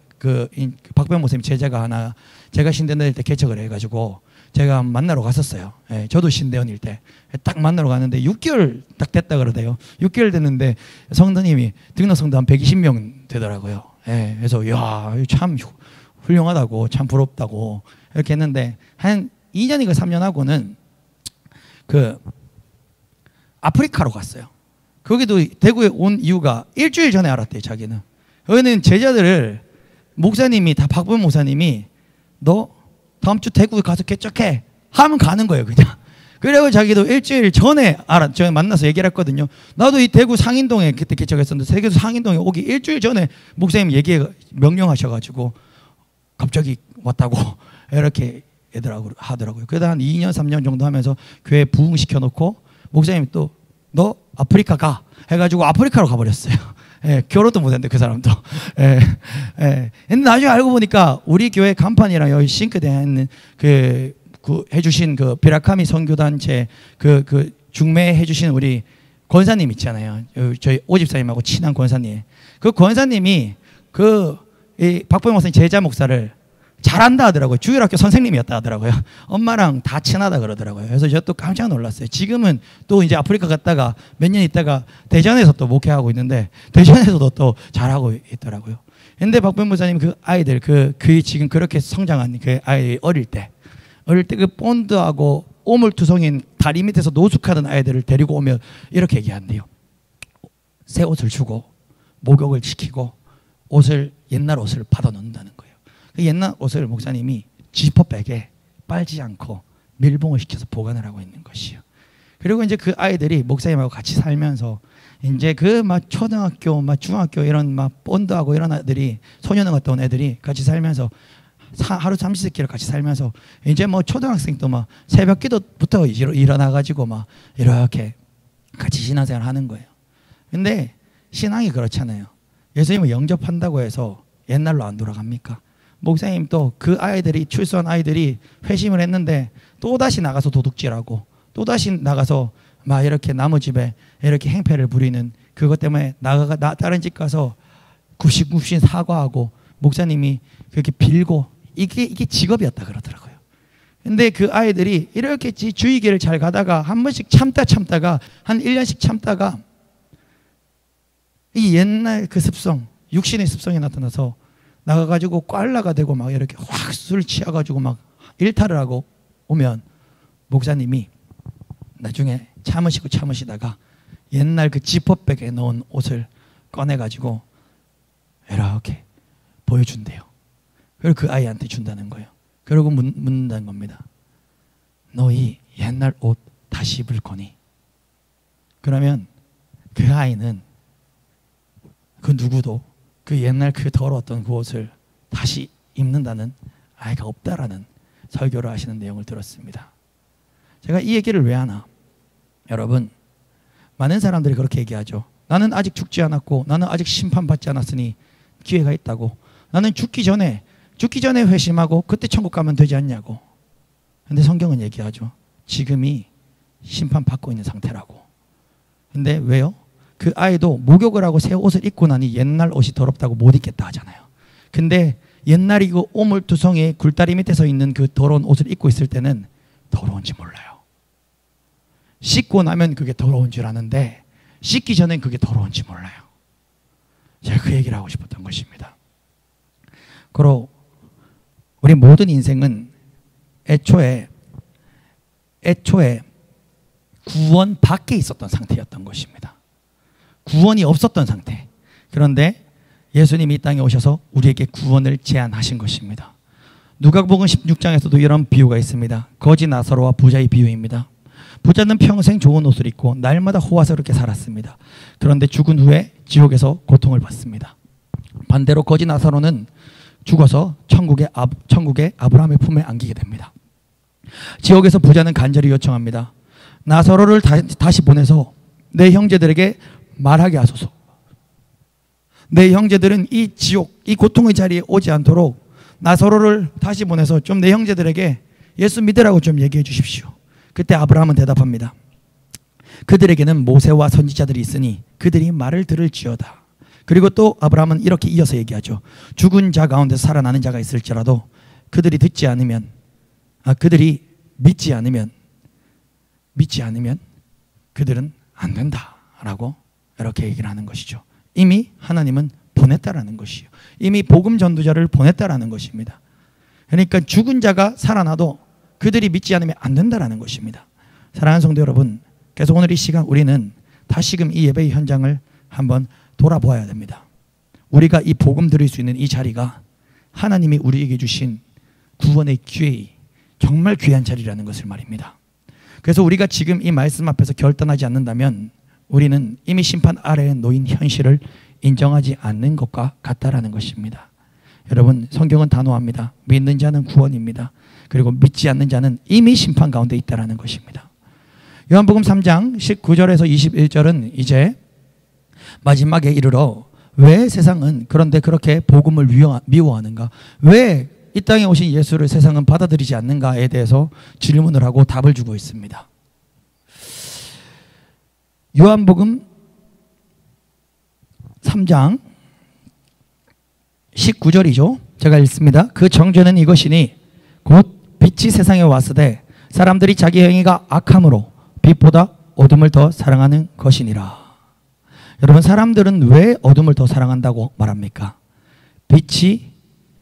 박병 목사님 제자가 하나 제가 신대원일 때 개척을 해가지고 제가 만나러 갔었어요. 예, 저도 신대원일 때 딱 만나러 갔는데 6개월 딱 됐다 그러대요. 6개월 됐는데 성도님이 등록 성도 한 120명 되더라고요. 예, 그래서 야, 참 훌륭하다고, 참 부럽다고 이렇게 했는데 한 2년인가 3년 하고는 그 아프리카로 갔어요. 거기도 대구에 온 이유가 일주일 전에 알았대요. 자기는. 여기는 제자들을 목사님이 다 박보영 목사님이 너 다음 주 대구에 가서 개척해 하면 가는 거예요. 그냥. 그래고 자기도 일주일 전에 제가 만나서 얘기를 했거든요. 나도 이 대구 상인동에 그때 개척했었는데 세계도 상인동에 오기 일주일 전에 목사님 명령하셔가지고 갑자기 왔다고 이렇게 애들하고 하더라고요. 그러다 한 2년 3년 정도 하면서 교회 부흥시켜 놓고 목사님이 또 너 아프리카 가 해가지고 아프리카로 가버렸어요. 예, 결혼도 못했는데 그 사람도. 예, 예. 근데 나중에 알고 보니까 우리 교회 간판이랑 여기 싱크대에 있는 그 해주신 그 비라카미 선교단체 그 중매 해주신 우리 권사님 있잖아요. 저희 오집사님하고 친한 권사님. 그 권사님이 이 박보영 목사님 제자 목사를 잘한다 하더라고요. 주일학교 선생님이었다 하더라고요. 엄마랑 다 친하다 그러더라고요. 그래서 저 또 깜짝 놀랐어요. 지금은 또 이제 아프리카 갔다가 몇 년 있다가 대전에서 또 목회하고 있는데 대전에서도 또 잘하고 있더라고요. 근데 박보영 목사님 그 아이들 그 지금 그렇게 성장한 그 아이 어릴 때 그 본드하고 오물투성인 다리 밑에서 노숙하던 아이들을 데리고 오면 이렇게 얘기한대요. 새 옷을 주고 목욕을 시키고 옛날 옷을 받아 놓는다는 거예요. 그 옛날 옷을 목사님이 지퍼백에 빨지 않고 밀봉을 시켜서 보관을 하고 있는 것이요. 그리고 이제 그 아이들이 목사님하고 같이 살면서 이제 그 막 초등학교, 막 중학교 이런 막 본드하고 이런 애들이 소년원 갔다 온 애들이 같이 살면서 하루 삼시세끼를 같이 살면서 이제 뭐 초등학생도 막 새벽 기도부터 일어나가지고 막 이렇게 같이 신앙생활 하는 거예요. 근데 신앙이 그렇잖아요. 예수님을 영접한다고 해서 옛날로 안 돌아갑니까? 목사님 또 그 아이들이 출소한 아이들이 회심을 했는데 또다시 나가서 도둑질하고 또다시 나가서 막 이렇게 남의 집에 이렇게 행패를 부리는 그것 때문에 다른 집 가서 굽신굽신 사과하고 목사님이 그렇게 빌고 이게 직업이었다 그러더라고요. 근데 그 아이들이 이렇게 주의길을 잘 가다가 한 번씩 참다가 한 1년씩 참다가 이 옛날 그 습성, 육신의 습성이 나타나서 나가가지고 꽐라가 되고 막 이렇게 확 술 취해가지고 막 일탈을 하고 오면 목사님이 나중에 참으시다가 옛날 그 지퍼백에 넣은 옷을 꺼내가지고 이렇게 보여준대요. 그리고 그 아이한테 준다는 거예요. 그리고 묻는다는 겁니다. 너 이 옛날 옷 다시 입을 거니? 그러면 그 아이는 그 누구도 그 옛날 그 더러웠던 그 옷을 다시 입는다는 아이가 없다라는 설교를 하시는 내용을 들었습니다. 제가 이 얘기를 왜 하나? 여러분, 많은 사람들이 그렇게 얘기하죠. 나는 아직 죽지 않았고 나는 아직 심판받지 않았으니 기회가 있다고. 나는 죽기 전에 회심하고 그때 천국 가면 되지 않냐고. 근데 성경은 얘기하죠. 지금이 심판받고 있는 상태라고. 근데 왜요? 그 아이도 목욕을 하고 새 옷을 입고 나니 옛날 옷이 더럽다고 못 입겠다 하잖아요. 근데 옛날이 그 오물투성이의 굴다리 밑에 서 있는 그 더러운 옷을 입고 있을 때는 더러운지 몰라요. 씻고 나면 그게 더러운 줄 아는데 씻기 전엔 그게 더러운지 몰라요. 제가 그 얘기를 하고 싶었던 것입니다. 그리고 우리 모든 인생은 애초에 구원 밖에 있었던 상태였던 것입니다. 구원이 없었던 상태. 그런데 예수님이 이 땅에 오셔서 우리에게 구원을 제안하신 것입니다. 누가복음 16장에서도 이런 비유가 있습니다. 거지 나사로와 부자의 비유입니다. 부자는 평생 좋은 옷을 입고 날마다 호화스럽게 살았습니다. 그런데 죽은 후에 지옥에서 고통을 받습니다. 반대로 거지 나사로는 죽어서 천국의 아브라함의 품에 안기게 됩니다. 지옥에서 부자는 간절히 요청합니다. 나사로를 다시 보내서 내 형제들에게 말하게 하소서. 내 형제들은 이 지옥, 이 고통의 자리에 오지 않도록 나사로를 다시 보내서 좀 내 형제들에게 예수 믿으라고 좀 얘기해 주십시오. 그때 아브라함은 대답합니다. 그들에게는 모세와 선지자들이 있으니 그들이 말을 들을지어다. 그리고 또 아브라함은 이렇게 이어서 얘기하죠. 죽은 자 가운데 살아나는 자가 있을지라도 그들이 믿지 않으면 그들은 안 된다라고 이렇게 얘기를 하는 것이죠. 이미 하나님은 보냈다라는 것이요. 이미 복음 전도자를 보냈다라는 것입니다. 그러니까 죽은 자가 살아나도 그들이 믿지 않으면 안 된다라는 것입니다. 사랑하는 성도 여러분, 그래서 오늘 이 시간 우리는 다시금 이 예배의 현장을 한번 돌아보아야 됩니다. 우리가 이 복음 들을 수 있는 이 자리가 하나님이 우리에게 주신 구원의 기회의 정말 귀한 자리라는 것을 말입니다. 그래서 우리가 지금 이 말씀 앞에서 결단하지 않는다면 우리는 이미 심판 아래에 놓인 현실을 인정하지 않는 것과 같다라는 것입니다. 여러분, 성경은 단호합니다. 믿는 자는 구원입니다. 그리고 믿지 않는 자는 이미 심판 가운데 있다라는 것입니다. 요한복음 3장 19절에서 21절은 이제 마지막에 이르러 왜 세상은 그런데 그렇게 복음을 미워하는가? 왜 이 땅에 오신 예수를 세상은 받아들이지 않는가에 대해서 질문을 하고 답을 주고 있습니다. 요한복음 3장 19절이죠. 제가 읽습니다. 그 정죄는 이것이니 곧 빛이 세상에 왔으되 사람들이 자기 행위가 악함으로 빛보다 어둠을 더 사랑하는 것이니라. 여러분, 사람들은 왜 어둠을 더 사랑한다고 말합니까? 빛이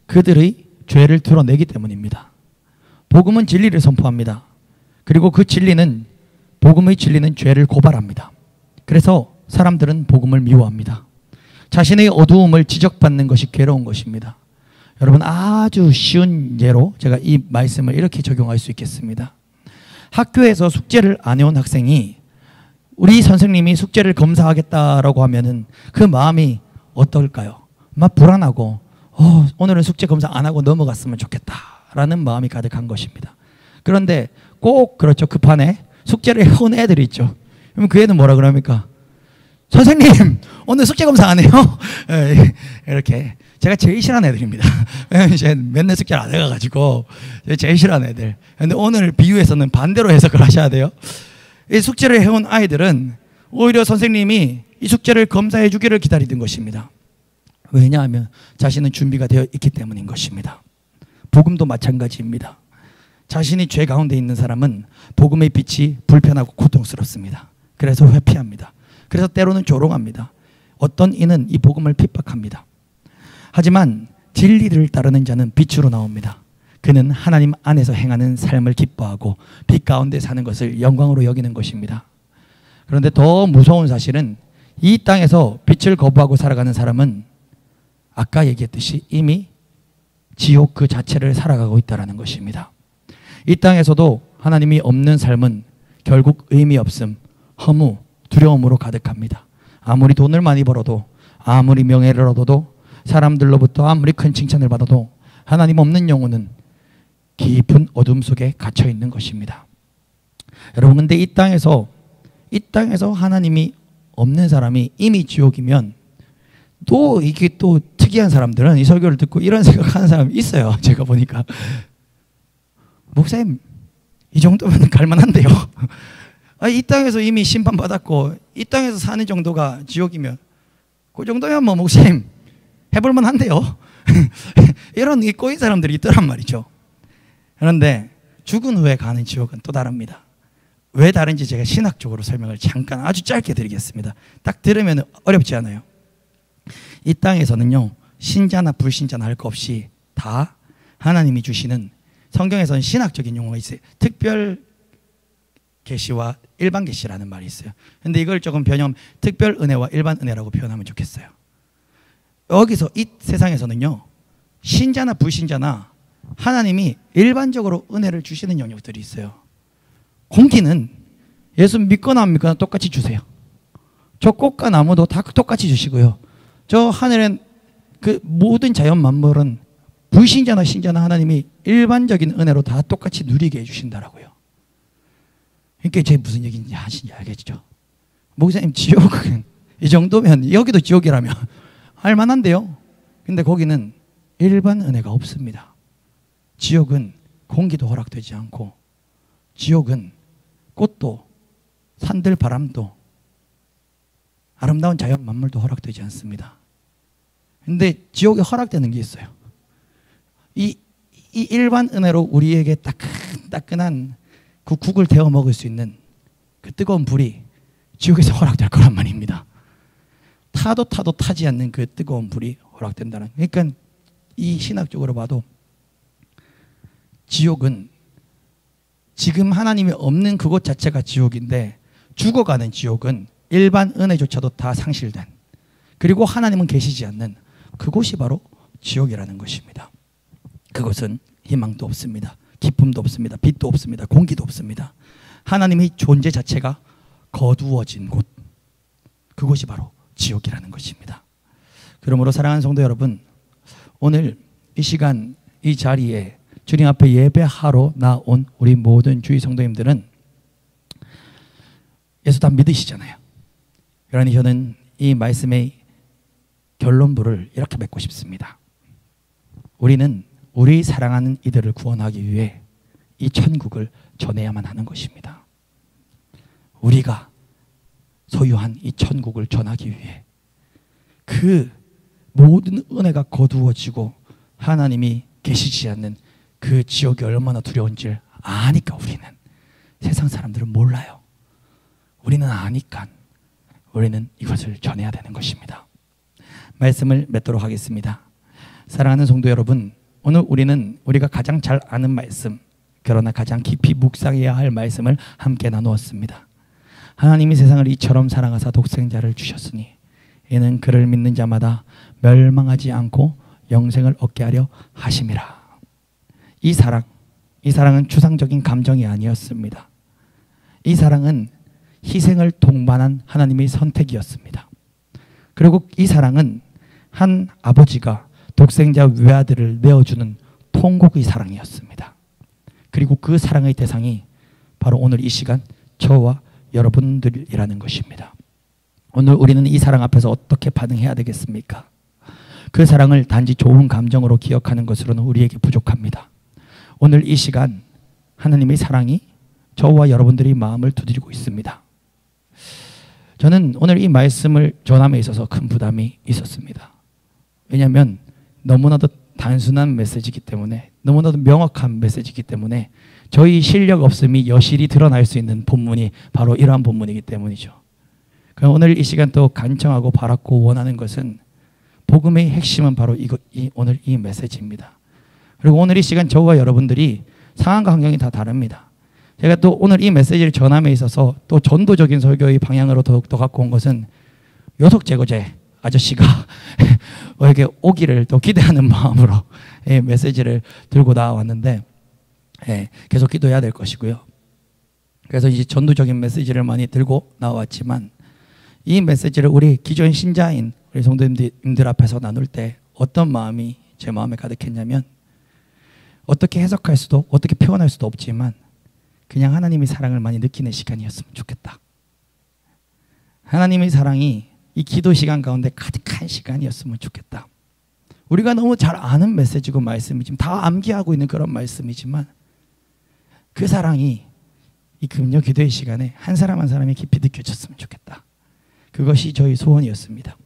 그들의 죄를 드러내기 때문입니다. 복음은 진리를 선포합니다. 그리고 그 진리는, 복음의 진리는 죄를 고발합니다. 그래서 사람들은 복음을 미워합니다. 자신의 어두움을 지적받는 것이 괴로운 것입니다. 여러분, 아주 쉬운 예로 제가 이 말씀을 이렇게 적용할 수 있겠습니다. 학교에서 숙제를 안 해온 학생이 우리 선생님이 숙제를 검사하겠다라고 하면은 그 마음이 어떨까요? 막 불안하고 오늘은 숙제 검사 안 하고 넘어갔으면 좋겠다라는 마음이 가득한 것입니다. 그런데 꼭 그렇죠. 급한에 숙제를 해온 애들이 있죠. 그러면 그 애는 뭐라 그럽니까? 선생님, 오늘 숙제 검사 안 해요? 이렇게. 제가 제일 싫어하는 애들입니다. 제가 맨날 숙제를 안 해가지고 제일 싫어하는 애들. 근데 오늘 비유에서는 반대로 해석을 하셔야 돼요. 이 숙제를 해온 아이들은 오히려 선생님이 이 숙제를 검사해 주기를 기다리던 것입니다. 왜냐하면 자신은 준비가 되어 있기 때문인 것입니다. 복음도 마찬가지입니다. 자신이 죄 가운데 있는 사람은 복음의 빛이 불편하고 고통스럽습니다. 그래서 회피합니다. 그래서 때로는 조롱합니다. 어떤 이는 이 복음을 핍박합니다. 하지만 진리를 따르는 자는 빛으로 나옵니다. 그는 하나님 안에서 행하는 삶을 기뻐하고 빛 가운데 사는 것을 영광으로 여기는 것입니다. 그런데 더 무서운 사실은 이 땅에서 빛을 거부하고 살아가는 사람은 아까 얘기했듯이 이미 지옥 그 자체를 살아가고 있다는 것입니다. 이 땅에서도 하나님이 없는 삶은 결국 의미 없음, 허무, 두려움으로 가득합니다. 아무리 돈을 많이 벌어도, 아무리 명예를 얻어도, 사람들로부터 아무리 큰 칭찬을 받아도 하나님 없는 영혼은 깊은 어둠 속에 갇혀 있는 것입니다. 여러분, 근데 이 땅에서 하나님이 없는 사람이 이미 지옥이면 또 이게 또 특이한 사람들은 이 설교를 듣고 이런 생각하는 사람이 있어요. 제가 보니까 목사님, 이 정도면 갈만한데요. 이 땅에서 이미 심판받았고 이 땅에서 사는 정도가 지옥이면 그 정도면 뭐 목사님 해볼만 한데요. 이런 이 꼬인 사람들이 있더란 말이죠. 그런데 죽은 후에 가는 지옥은 또 다릅니다. 왜 다른지 제가 신학적으로 설명을 잠깐 아주 짧게 드리겠습니다. 딱 들으면 어렵지 않아요. 이 땅에서는요, 신자나 불신자나 할 것 없이 다 하나님이 주시는, 성경에서는 신학적인 용어가 있어요. 특별 계시와 일반 계시라는 말이 있어요. 근데 이걸 조금 변형, 특별 은혜와 일반 은혜라고 표현하면 좋겠어요. 여기서 이 세상에서는요, 신자나 불신자나 하나님이 일반적으로 은혜를 주시는 영역들이 있어요. 공기는 예수 믿거나 안 믿거나 똑같이 주세요. 저 꽃과 나무도 다 똑같이 주시고요. 저 하늘엔 그 모든 자연 만물은 불신자나 신자나 하나님이 일반적인 은혜로 다 똑같이 누리게 해주신다라고요. 그러니까 이게 무슨 얘기인지 하시는지 알겠죠? 목사님, 지옥은 이 정도면, 여기도 지옥이라면 할만한데요. 근데 거기는 일반 은혜가 없습니다. 지옥은 공기도 허락되지 않고, 지옥은 꽃도 산들 바람도 아름다운 자연 만물도 허락되지 않습니다. 근데 지옥에 허락되는 게 있어요. 이 일반 은혜로 우리에게 따끈따끈한 그 국을 데워 먹을 수 있는 그 뜨거운 불이 지옥에서 허락될 거란 말입니다. 타도 타지 않는 그 뜨거운 불이 허락된다는. 그러니까 이 신학적으로 봐도 지옥은 지금 하나님이 없는 그곳 자체가 지옥인데, 죽어가는 지옥은 일반 은혜조차도 다 상실된, 그리고 하나님은 계시지 않는 그곳이 바로 지옥이라는 것입니다. 그곳은 희망도 없습니다. 기쁨도 없습니다. 빛도 없습니다. 공기도 없습니다. 하나님의 존재 자체가 거두어진 곳, 그곳이 바로 지옥이라는 것입니다. 그러므로 사랑하는 성도 여러분, 오늘 이 시간 이 자리에 주님 앞에 예배하러 나온 우리 모든 주의 성도님들은 예수 다 믿으시잖아요. 그러니 저는 이 말씀의 결론부를 이렇게 맺고 싶습니다. 우리는 우리 사랑하는 이들을 구원하기 위해 이 천국을 전해야만 하는 것입니다. 우리가 소유한 이 천국을 전하기 위해 그 모든 은혜가 거두어지고 하나님이 계시지 않는 그 지옥이 얼마나 두려운지 아니까, 우리는, 세상 사람들은 몰라요. 우리는 아니까 우리는 이것을 전해야 되는 것입니다. 말씀을 맺도록 하겠습니다. 사랑하는 성도 여러분, 오늘 우리가 가장 잘 아는 말씀, 그러나 가장 깊이 묵상해야 할 말씀을 함께 나누었습니다. 하나님이 세상을 이처럼 사랑하사 독생자를 주셨으니 이는 그를 믿는 자마다 멸망하지 않고 영생을 얻게 하려 하심이라. 이 사랑은 추상적인 감정이 아니었습니다. 이 사랑은 희생을 동반한 하나님의 선택이었습니다. 그리고 이 사랑은 한 아버지가 독생자 외아들을 내어주는 통곡의 사랑이었습니다. 그리고 그 사랑의 대상이 바로 오늘 이 시간 저와 여러분들이라는 것입니다. 오늘 우리는 이 사랑 앞에서 어떻게 반응해야 되겠습니까? 그 사랑을 단지 좋은 감정으로 기억하는 것으로는 우리에게 부족합니다. 오늘 이 시간 하나님의 사랑이 저와 여러분들의 마음을 두드리고 있습니다. 저는 오늘 이 말씀을 전함에 있어서 큰 부담이 있었습니다. 왜냐하면 너무나도 단순한 메시지이기 때문에, 너무나도 명확한 메시지이기 때문에 저희 실력 없음이 여실히 드러날 수 있는 본문이 바로 이러한 본문이기 때문이죠. 그럼 오늘 이 시간 또 간청하고 바랐고 원하는 것은 복음의 핵심은 바로 오늘 이 메시지입니다. 그리고 오늘 이 시간 저와 여러분들이 상황과 환경이 다 다릅니다. 제가 또 오늘 이 메시지를 전함에 있어서 또 전도적인 설교의 방향으로 더욱더 갖고 온 것은 요속제거제 아저씨가 에게 오기를 또 기대하는 마음으로 메시지를 들고 나왔는데, 계속 기도해야 될 것이고요. 그래서 이제 전도적인 메시지를 많이 들고 나왔지만, 이 메시지를 우리 기존 신자인 우리 성도님들 앞에서 나눌 때 어떤 마음이 제 마음에 가득했냐면, 어떻게 해석할 수도 어떻게 표현할 수도 없지만 그냥 하나님의 사랑을 많이 느끼는 시간이었으면 좋겠다. 하나님의 사랑이 이 기도 시간 가운데 가득한 시간이었으면 좋겠다. 우리가 너무 잘 아는 메시지고 말씀이지만, 다 암기하고 있는 그런 말씀이지만, 그 사랑이 이 금요 기도의 시간에 한 사람 한 사람이 깊이 느껴졌으면 좋겠다. 그것이 저희 소원이었습니다.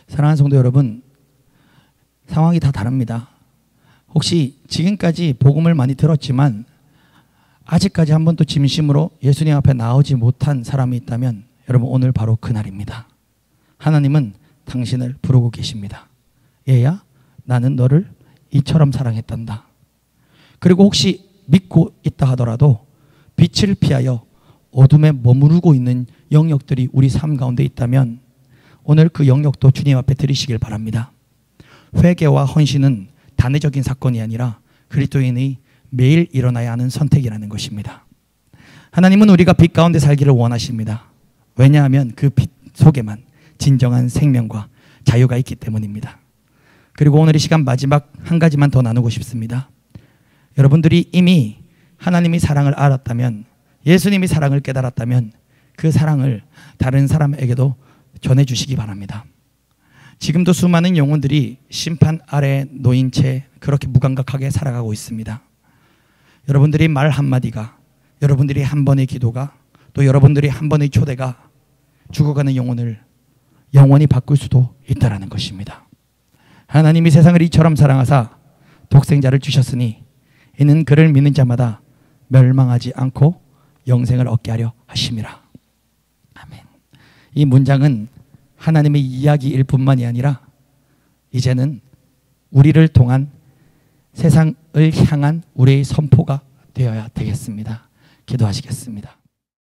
사랑하는 성도 여러분, 상황이 다 다릅니다. 혹시 지금까지 복음을 많이 들었지만 아직까지 한 번도 진심으로 예수님 앞에 나오지 못한 사람이 있다면, 여러분 오늘 바로 그날입니다. 하나님은 당신을 부르고 계십니다. 얘야, 나는 너를 이처럼 사랑했단다. 그리고 혹시 믿고 있다 하더라도 빛을 피하여 어둠에 머무르고 있는 영역들이 우리 삶 가운데 있다면 오늘 그 영역도 주님 앞에 드리시길 바랍니다. 회개와 헌신은 단회적인 사건이 아니라 그리스도인의 매일 일어나야 하는 선택이라는 것입니다. 하나님은 우리가 빛 가운데 살기를 원하십니다. 왜냐하면 그 빛 속에만 진정한 생명과 자유가 있기 때문입니다. 그리고 오늘 이 시간 마지막 한 가지만 더 나누고 싶습니다. 여러분들이 이미 하나님의 사랑을 알았다면, 예수님의 사랑을 깨달았다면 그 사랑을 다른 사람에게도 전해주시기 바랍니다. 지금도 수많은 영혼들이 심판 아래에 놓인 채 그렇게 무감각하게 살아가고 있습니다. 여러분들이 말 한마디가, 여러분들이 한 번의 기도가, 또 여러분들이 한 번의 초대가 죽어가는 영혼을 영원히 바꿀 수도 있다는 것입니다. 하나님이 세상을 이처럼 사랑하사 독생자를 주셨으니 이는 그를 믿는 자마다 멸망하지 않고 영생을 얻게 하려 하심이라. 아멘. 이 문장은 하나님의 이야기일 뿐만이 아니라 이제는 우리를 통한 세상을 향한 우리의 선포가 되어야 되겠습니다. 기도하시겠습니다.